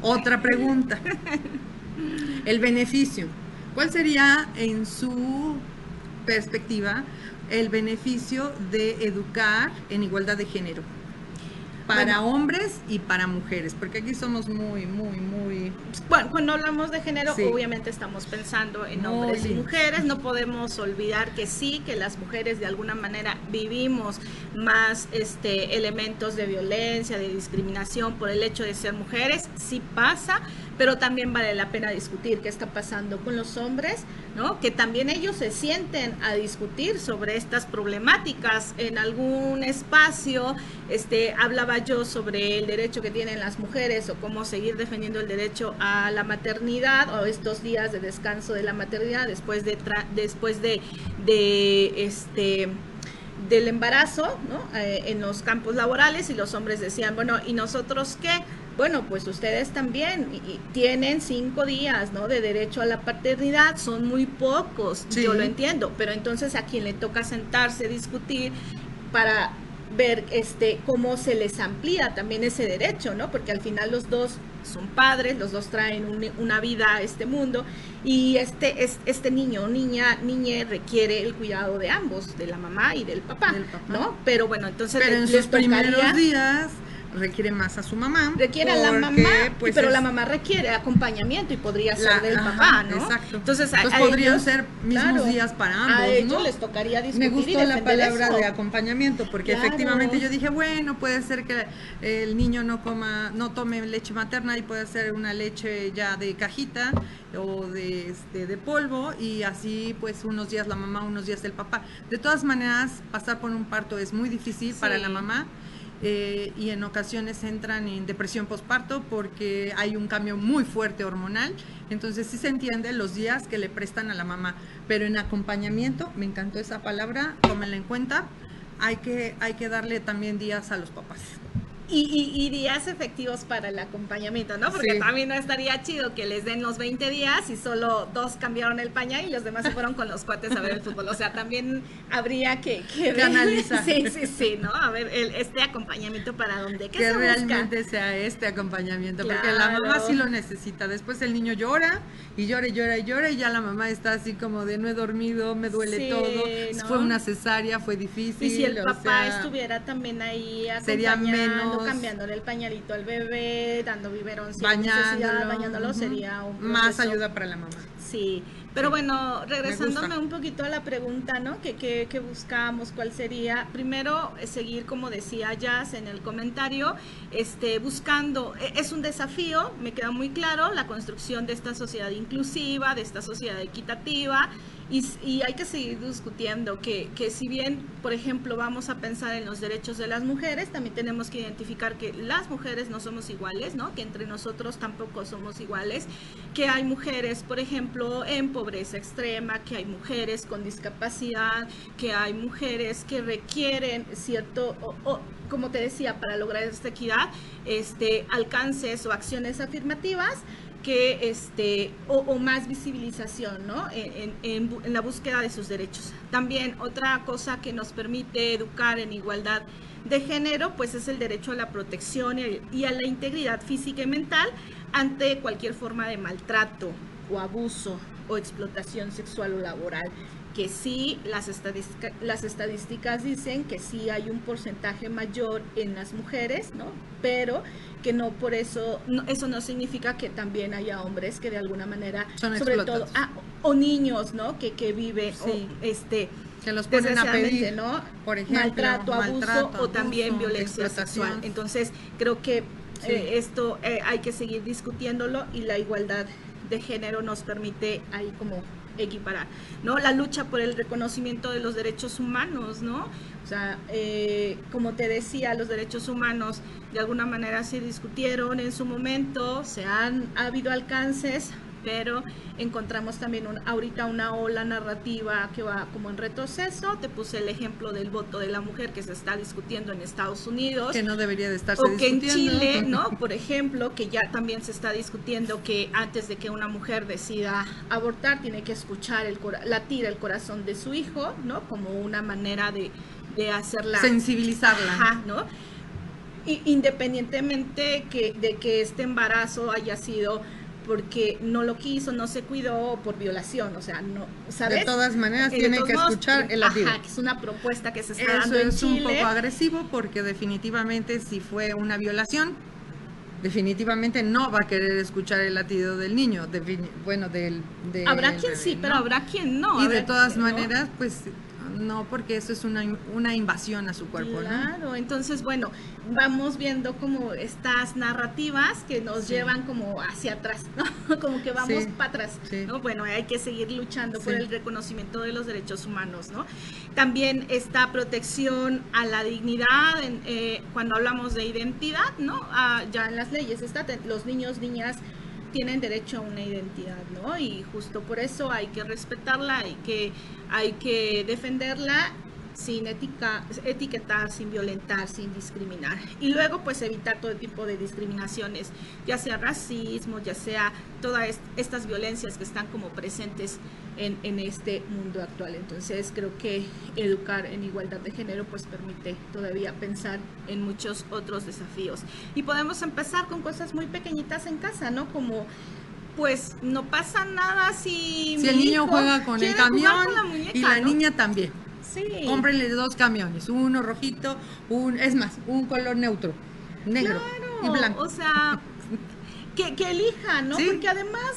otra pregunta. El beneficio. ¿Cuál sería, en su perspectiva, el beneficio de educar en igualdad de género? Para hombres y para mujeres, porque aquí somos muy... Bueno, cuando hablamos de género, obviamente estamos pensando en hombres y mujeres. No podemos olvidar que sí, que las mujeres de alguna manera vivimos más elementos de violencia, de discriminación por el hecho de ser mujeres, sí pasa, pero también vale la pena discutir qué está pasando con los hombres, ¿no? Que también ellos se sienten a discutir sobre estas problemáticas. En algún espacio hablaba yo sobre el derecho que tienen las mujeres o cómo seguir defendiendo el derecho a la maternidad o estos días de descanso de la maternidad después del embarazo, ¿no? En los campos laborales, y los hombres decían, bueno, ¿y nosotros qué? Bueno, pues ustedes también tienen 5 días, ¿no?, de derecho a la paternidad, son muy pocos, sí. Yo lo entiendo, pero entonces a quien le toca sentarse, discutir para ver cómo se les amplía también ese derecho, ¿no? Porque al final los dos son padres, los dos traen una vida a este mundo, y este niño o niña requiere el cuidado de ambos, de la mamá y del papá, ¿no? Pero bueno, entonces en sus primeros días requiere más a su mamá. Requiere a la mamá, pues pero la mamá requiere acompañamiento y podría ser del papá, ¿no? Exacto. Entonces podrían ellos, ser mismos días para ambos, a ellos, ¿no? les tocaría discutir. Me gustó la palabra eso. De acompañamiento, porque efectivamente yo dije, bueno, puede ser que el niño no tome leche materna y puede ser una leche ya de cajita o de polvo, y así pues unos días la mamá, unos días el papá. De todas maneras, pasar por un parto es muy difícil para la mamá. Y en ocasiones entran en depresión postparto porque hay un cambio muy fuerte hormonal, entonces sí se entiende los días que le prestan a la mamá, pero en acompañamiento, me encantó esa palabra, tómenla en cuenta, hay que darle también días a los papás. Y días efectivos para el acompañamiento, ¿no? Porque también no estaría chido que les den los 20 días y solo 2 cambiaron el pañal y los demás se fueron con los cuates a ver el fútbol. O sea, también habría que analizar. Sí, ¿no? A ver, este acompañamiento para dónde, ¿qué se busca? Que realmente sea este acompañamiento, porque la mamá sí lo necesita. Después el niño llora y llora y ya la mamá está así como de no he dormido, me duele todo, ¿no? Fue una cesárea, fue difícil. Y si el papá estuviera también ahí acompañando, sería menos, cambiándole el pañalito al bebé, dando biberón sin bañándolo, bañándolo, sería un proceso. Más ayuda para la mamá. Sí, pero bueno, regresándome un poquito a la pregunta, ¿no? ¿Qué buscamos? ¿Cuál sería? Primero, seguir, como decía Jazz en el comentario, buscando, es un desafío, me queda muy claro, la construcción de esta sociedad inclusiva, de esta sociedad equitativa, y hay que seguir discutiendo que si bien, por ejemplo, vamos a pensar en los derechos de las mujeres, también tenemos que identificar que las mujeres no somos iguales, ¿no? Que entre nosotros tampoco somos iguales, que hay mujeres, por ejemplo, en pobreza extrema, que hay mujeres con discapacidad, que hay mujeres que requieren cierto, como te decía, para lograr esta equidad, alcances o acciones afirmativas, que o más visibilización, ¿no? En la búsqueda de sus derechos. También otra cosa que nos permite educar en igualdad de género, pues es el derecho a la protección y a la integridad física y mental ante cualquier forma de maltrato o abuso o explotación sexual o laboral, que sí, las estadísticas dicen que sí hay un porcentaje mayor en las mujeres, ¿no? Pero que no por eso, eso no significa que también haya hombres que de alguna manera, son sobre todo, o niños, ¿no? Que viven, sí. Que los ponen a pedir, ¿no? Por ejemplo, maltrato, abuso o también violencia sexual. Entonces, creo que esto hay que seguir discutiéndolo, y la igualdad de género nos permite ahí como equiparar, ¿no? La lucha por el reconocimiento de los derechos humanos, ¿no? O sea, como te decía, los derechos humanos de alguna manera se discutieron en su momento, ha habido alcances, pero encontramos también ahorita una ola narrativa que va como en retroceso. Te puse el ejemplo del voto de la mujer que se está discutiendo en Estados Unidos. Que no debería de estarse discutiendo. O que en Chile, ¿no? Por ejemplo, que ya también se está discutiendo que antes de que una mujer decida abortar, tiene que escuchar latir el corazón de su hijo, ¿no? Como una manera de hacerla... sensibilizarla. Ajá, ¿no? Independientemente de que este embarazo haya sido porque no lo quiso, no se cuidó, por violación, o sea, no, ¿sabes? De todas maneras tiene que escuchar el latido. Ajá, que es una propuesta que se está dando en Chile. Eso es un poco agresivo, porque definitivamente si fue una violación, definitivamente no va a querer escuchar el latido del niño, habrá quien sí, pero habrá quien no. Y de todas maneras, pues No, porque eso es una invasión a su cuerpo, claro, ¿no? Entonces, bueno, vamos viendo como estas narrativas que nos llevan como hacia atrás, ¿no? Como que vamos para atrás, ¿no? Bueno, hay que seguir luchando por el reconocimiento de los derechos humanos, ¿no? También esta protección a la dignidad, cuando hablamos de identidad, ¿no? Ya en las leyes está, los niños, niñas tienen derecho a una identidad, ¿no? Y justo por eso hay que respetarla, hay que defenderla sin etiquetar, sin violentar, sin discriminar. Y luego pues evitar todo tipo de discriminaciones, ya sea racismo, ya sea todas estas violencias que están como presentes en este mundo actual. Entonces creo que educar en igualdad de género pues permite todavía pensar en muchos otros desafíos. Y podemos empezar con cosas muy pequeñitas en casa, ¿no? Como pues no pasa nada si el niño juega con el camión con muñeca, y la ¿no? niña también. Sí. Cómprenle 2 camiones, uno rojito, es más, un color neutro, negro y blanco. O sea, que elijan, ¿no? Sí. Porque además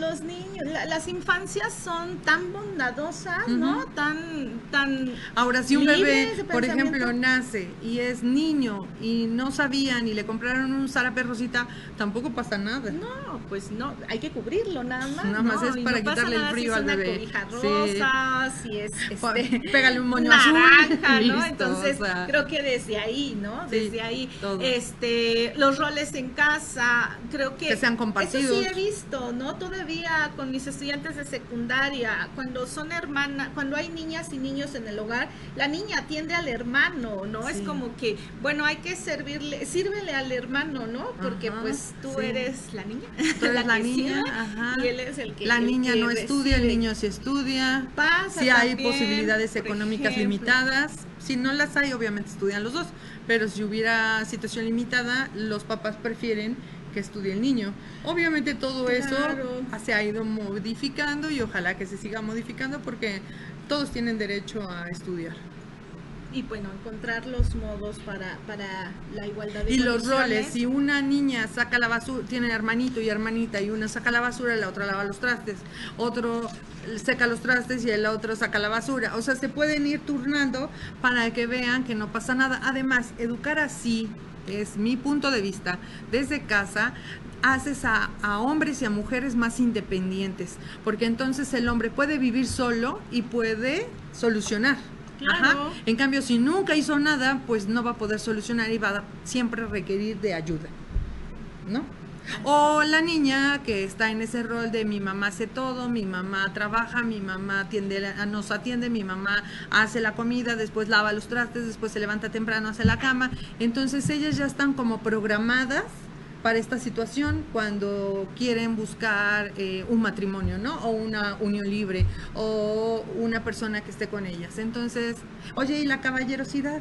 los niños, las infancias son tan bondadosas, ¿no? Tan ahora, si un bebé, por pensamiento, ejemplo, nace y es niño y no sabían y le compraron un zarape rosita, tampoco pasa nada. No, pues no, hay que cubrirlo nada más. Nada más es para quitarle el frío al bebé. Si es una cobija rosa, si es pégale un moño naranja, azul. ¿no? Listo, entonces, o sea, creo que desde ahí, ¿no? Desde sí, ahí, todo. Los roles en casa, creo que sean compartidos. Eso sí he visto, ¿no? Todavía con mis estudiantes de secundaria, cuando son hermanas, cuando hay niñas y niños en el hogar, la niña atiende al hermano, ¿no? Sí. Es como que, bueno, hay que sírvele al hermano, ¿no? Porque pues tú eres la niña. Tú eres la niña, y él es el que la niña no estudia, el niño sí estudia. Si hay también, posibilidades económicas limitadas, si no las hay, obviamente estudian los dos, pero si hubiera situación limitada, los papás prefieren que estudie el niño. Obviamente todo eso se ha ido modificando y ojalá que se siga modificando porque todos tienen derecho a estudiar. Y bueno, encontrar los modos para la igualdad de y los condiciones. roles, si una niña saca la basura, tiene hermanito y hermanita, y una saca la basura, la otra lava los trastes, otro seca los trastes y el otro saca la basura. O sea, se pueden ir turnando para que vean que no pasa nada. Además, educar así, es mi punto de vista, desde casa, haces a hombres y a mujeres más independientes, porque entonces el hombre puede vivir solo y puede solucionar. Claro. Ajá. En cambio, si nunca hizo nada, pues no va a poder solucionar y va a siempre requerir de ayuda, ¿no? O la niña que está en ese rol de mi mamá hace todo, mi mamá trabaja, mi mamá nos atiende, mi mamá hace la comida, después lava los trastes, después se levanta temprano, hace la cama. Entonces ellas ya están como programadas para esta situación cuando quieren buscar un matrimonio, ¿no? O una unión libre o una persona que esté con ellas. Entonces, oye, ¿y la caballerosidad?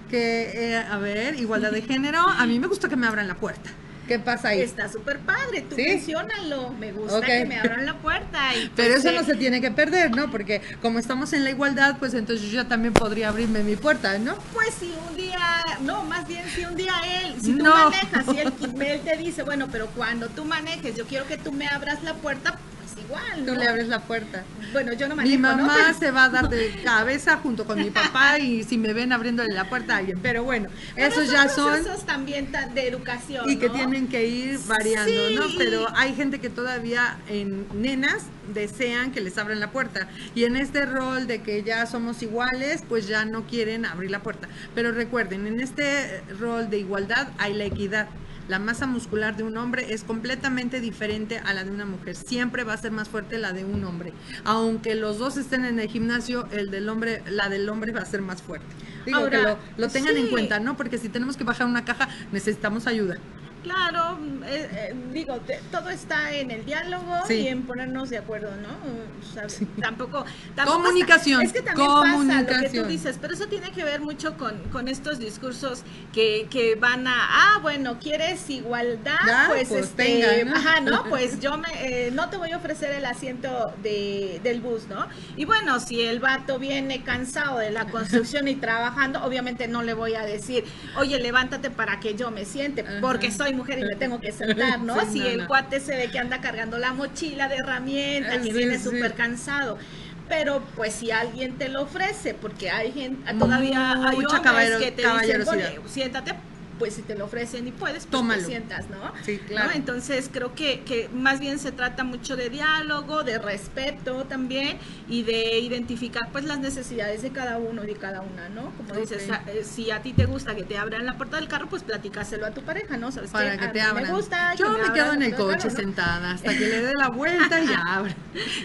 Que, a ver, igualdad de género, a mí me gusta que me abran la puerta. ¿Qué pasa ahí? Está súper padre, tú ¿Sí? menciónalo, me gusta que me abran la puerta. Y pero pues, eso no se tiene que perder, ¿no? Porque como estamos en la igualdad, pues entonces yo también podría abrirme mi puerta, ¿no? Pues si un día, no, más bien si un día si tú No. manejas y él te dice, bueno, pero cuando tú manejes, yo quiero que tú me abras la puerta, pues igual, ¿no? Tú le abres la puerta. Bueno, yo no manejo, Mi mamá ¿no? se va a dar de cabeza junto con mi papá y si me ven abriéndole la puerta a alguien. Pero bueno, Pero esos ya son procesos también de educación, y que ¿no? tienen que ir variando, Sí. ¿no? Pero hay gente que todavía en nenas desean que les abran la puerta y en este rol de que ya somos iguales, pues ya no quieren abrir la puerta. Pero recuerden, en este rol de igualdad hay la equidad. La masa muscular de un hombre es completamente diferente a la de una mujer. Siempre va a ser más fuerte la de un hombre. Aunque los dos estén en el gimnasio, la del hombre va a ser más fuerte. Digo, ahora, que lo tengan en sí. cuenta, ¿no? Porque si tenemos que bajar una caja, necesitamos ayuda. Claro, todo está en el diálogo y en ponernos de acuerdo, ¿no? O sea, tampoco comunicación. Es que también pasa lo que tú dices, pero eso tiene que ver mucho con estos discursos que van bueno, ¿quieres igualdad? Ya, pues tenga, ¿no? Ajá, ¿no? Pues yo no te voy a ofrecer el asiento del bus, ¿no? Y bueno, si el vato viene cansado de la construcción y trabajando, obviamente no le voy a decir, oye, levántate para que yo me siente, porque soy mujer y me tengo que sentar, ¿no? Sí, si el cuate se ve que anda cargando la mochila de herramientas, que viene súper cansado. pero pues si alguien te lo ofrece, porque hay gente, todavía hay Mucha hombres que te dicen, caballerosidad. oye, siéntate, pues si te lo ofrecen y puedes, pues Tómalo. te sientas, ¿no? Sí, claro. ¿No? Entonces creo que más bien se trata mucho de diálogo, de respeto también y de identificar pues las necesidades de cada uno y de cada una, ¿no? Como dices, si a ti te gusta que te abran la puerta del carro, pues platícaselo a tu pareja, ¿no? ¿Sabes Para qué? que A te mí abran. me gusta Yo que me quedo en el coche carro, ¿no? sentada hasta que le dé la vuelta y ya abra.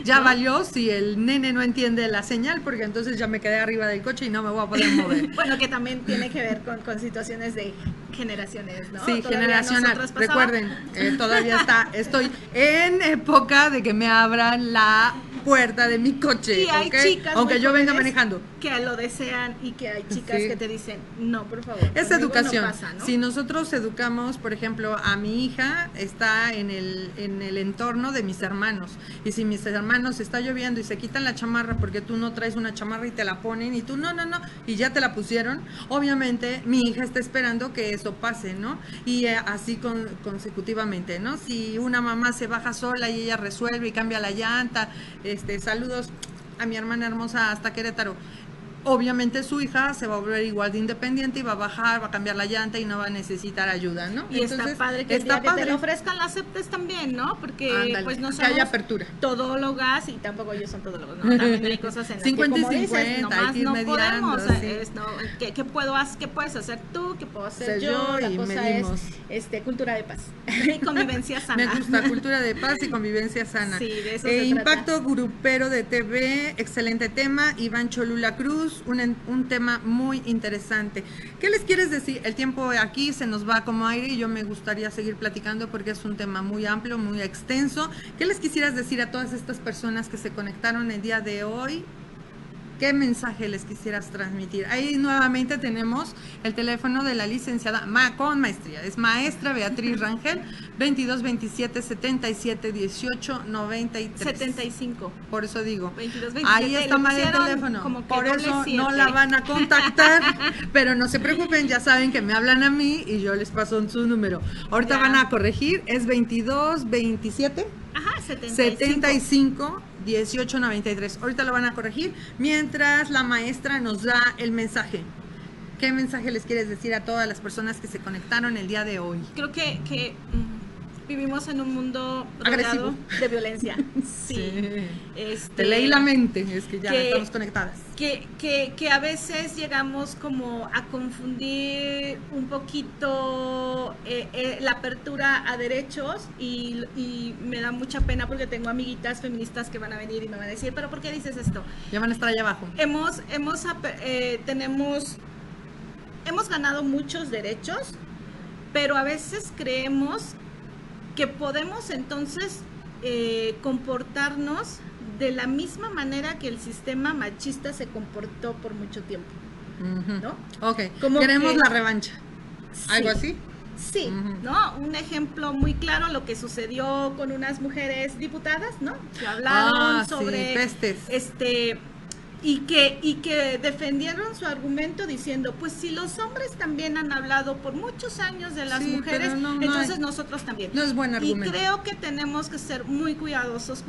Ya ¿No? valió si el nene no entiende la señal, porque entonces ya me quedé arriba del coche y no me voy a poder mover. Bueno, que también tiene que ver con situaciones de generaciones, ¿no? Sí, Todavía generacional. nosotros pasaba. Recuerden, todavía estoy en época de que me abran la puerta de mi coche, Y hay ¿ok? chicas Aunque muy yo venga jóvenes manejando. que lo desean y que hay chicas Sí. que te dicen, no, por favor. Es conmigo educación. No pasa, ¿no? Si nosotros educamos, por ejemplo, a mi hija, está en el entorno de mis hermanos. Y si mis hermanos está lloviendo y se quitan la chamarra porque tú no traes una chamarra y te la ponen y tú no, y ya te la pusieron, obviamente mi hija está esperando que eso pase, ¿no? Y así consecutivamente, ¿no? Si una mamá se baja sola y ella resuelve y cambia la llanta, saludos a mi hermana hermosa hasta Querétaro. Obviamente su hija se va a volver igual de independiente y va a bajar, va a cambiar la llanta y no va a necesitar ayuda, ¿no? Y entonces, está padre que el día que te lo ofrezcan la aceptes también, ¿no? Porque ándale, pues no que somos haya apertura. Todólogas y tampoco ellos son todólogos, ¿no? También hay cosas en las 50 que como y 50, dices, hay nomás que ir no mediando, podemos, sí. ¿no? ¿Qué puedes hacer tú? ¿Qué puedo hacer yo? La y cosa medimos. es cultura de paz y convivencia sana. Me gusta, cultura de paz y convivencia sana. Sí, de eso se Impacto trata. grupero de TV, excelente tema. Iván Cholula Cruz, un tema muy interesante. ¿Qué les quieres decir? El tiempo aquí se nos va como aire y yo me gustaría seguir platicando porque es un tema muy amplio, muy extenso. ¿Qué les quisieras decir a todas estas personas que se conectaron el día de hoy? ¿Qué mensaje les quisieras transmitir? Ahí nuevamente tenemos el teléfono de la licenciada con maestría. Es maestra Beatriz Rangel, 22 27 77 18 93. 75. Por eso digo. 22, 27, ahí está mal el teléfono. Como que por eso 7. no la van a contactar. Pero no se preocupen, ya saben que me hablan a mí y yo les paso su número. Ahorita ya. Van a corregir, es 22 27 Ajá, 75. 1893. Ahorita lo van a corregir mientras la maestra nos da el mensaje. ¿Qué mensaje les quieres decir a todas las personas que se conectaron el día de hoy? Creo que vivimos en un mundo agresivo de violencia. Sí. Te leí la mente, es que ya estamos conectadas. Que a veces llegamos como a confundir un poquito la apertura a derechos y me da mucha pena porque tengo amiguitas feministas que van a venir y me van a decir, pero ¿por qué dices esto? Ya van a estar allá abajo. Hemos ganado muchos derechos, pero a veces creemos que podemos entonces comportarnos de la misma manera que el sistema machista se comportó por mucho tiempo, ¿no? Ok, como queremos la revancha, sí, ¿algo así? Sí, ¿no? Un ejemplo muy claro, lo que sucedió con unas mujeres diputadas, ¿no? Que hablaron sobre pestes. Y que defendieron su argumento diciendo, pues si los hombres también han hablado por muchos años de las mujeres, entonces nosotros también. No es buen argumento. Y creo que tenemos que ser muy cuidadosas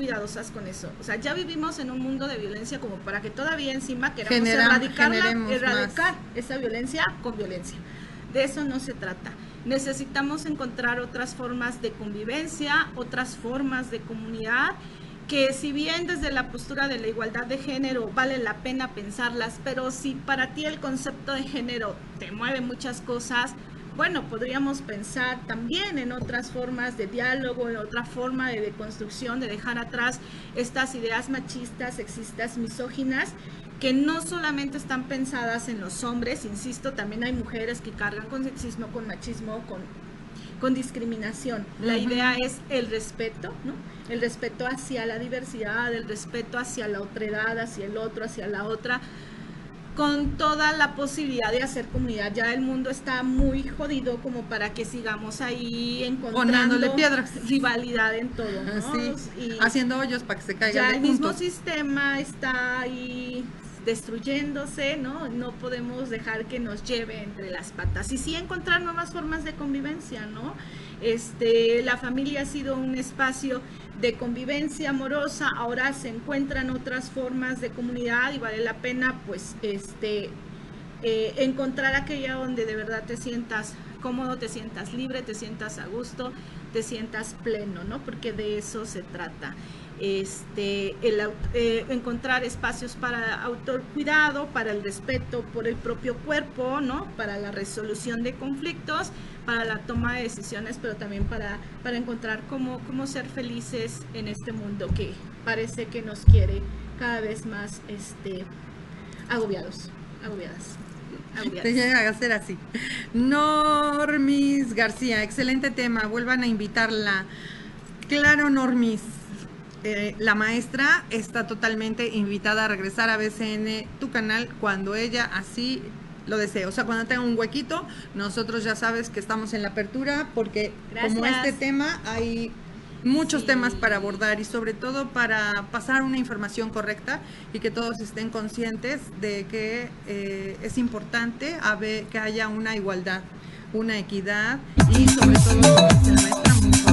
con eso. O sea, ya vivimos en un mundo de violencia como para que todavía encima queramos erradicar esa violencia con violencia. De eso no se trata. Necesitamos encontrar otras formas de convivencia, otras formas de comunidad, que si bien desde la postura de la igualdad de género vale la pena pensarlas, pero si para ti el concepto de género te mueve muchas cosas, bueno, podríamos pensar también en otras formas de diálogo, en otra forma de deconstrucción, de dejar atrás estas ideas machistas, sexistas, misóginas, que no solamente están pensadas en los hombres, insisto, también hay mujeres que cargan con sexismo, con machismo, con discriminación. La idea es el respeto, ¿no? El respeto hacia la diversidad, el respeto hacia la otredad, hacia el otro, hacia la otra, con toda la posibilidad de hacer comunidad. Ya el mundo está muy jodido como para que sigamos ahí encontrando piedras, rivalidad en todo, ¿no? Sí, y haciendo hoyos para que se caigan ya de el puntos. mismo sistema está ahí destruyéndose, ¿no? No podemos dejar que nos lleve entre las patas. Y sí encontrar nuevas formas de convivencia, ¿no? La familia ha sido un espacio de convivencia amorosa, ahora se encuentran otras formas de comunidad y vale la pena, pues, encontrar aquella donde de verdad te sientas cómodo, te sientas libre, te sientas a gusto, te sientas pleno, ¿no? Porque de eso se trata. Encontrar espacios para autocuidado, para el respeto por el propio cuerpo, ¿no? Para la resolución de conflictos, para la toma de decisiones, pero también para encontrar cómo ser felices en este mundo que parece que nos quiere cada vez más agobiadas. Te llega a ser así. Normis García, excelente tema, vuelvan a invitarla. Claro, Normis, la maestra está totalmente invitada a regresar a BCN, tu canal, cuando ella así lo desee. O sea, cuando tenga un huequito, nosotros ya sabes que estamos en la apertura, porque como este tema hay muchos temas para abordar y sobre todo para pasar una información correcta y que todos estén conscientes de que es importante que haya una igualdad, una equidad y sobre todo, como dice la maestra, mucho.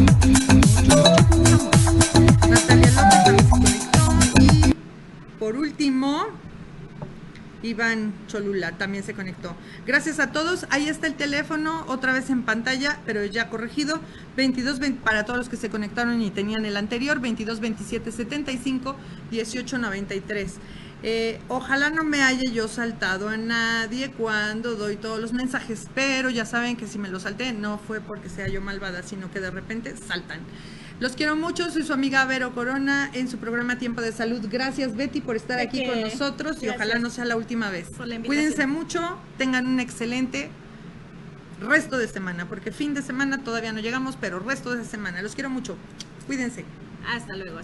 Natalia López también se conectó y por último Iván Cholula también se conectó. Gracias a todos. Ahí está el teléfono, otra vez en pantalla, pero ya corregido. 2220 para todos los que se conectaron y tenían el anterior, 22 27 75 18 93. Ojalá no me haya yo saltado a nadie cuando doy todos los mensajes, pero ya saben que si me los salté no fue porque sea yo malvada, sino que de repente saltan. Los quiero mucho, soy su amiga Vero Corona en su programa Tiempo de Salud. Gracias, Betty, por estar aquí con nosotros y ojalá no sea la última vez. Cuídense mucho, tengan un excelente resto de semana, porque fin de semana todavía no llegamos, pero resto de semana. Los quiero mucho, cuídense. Hasta luego.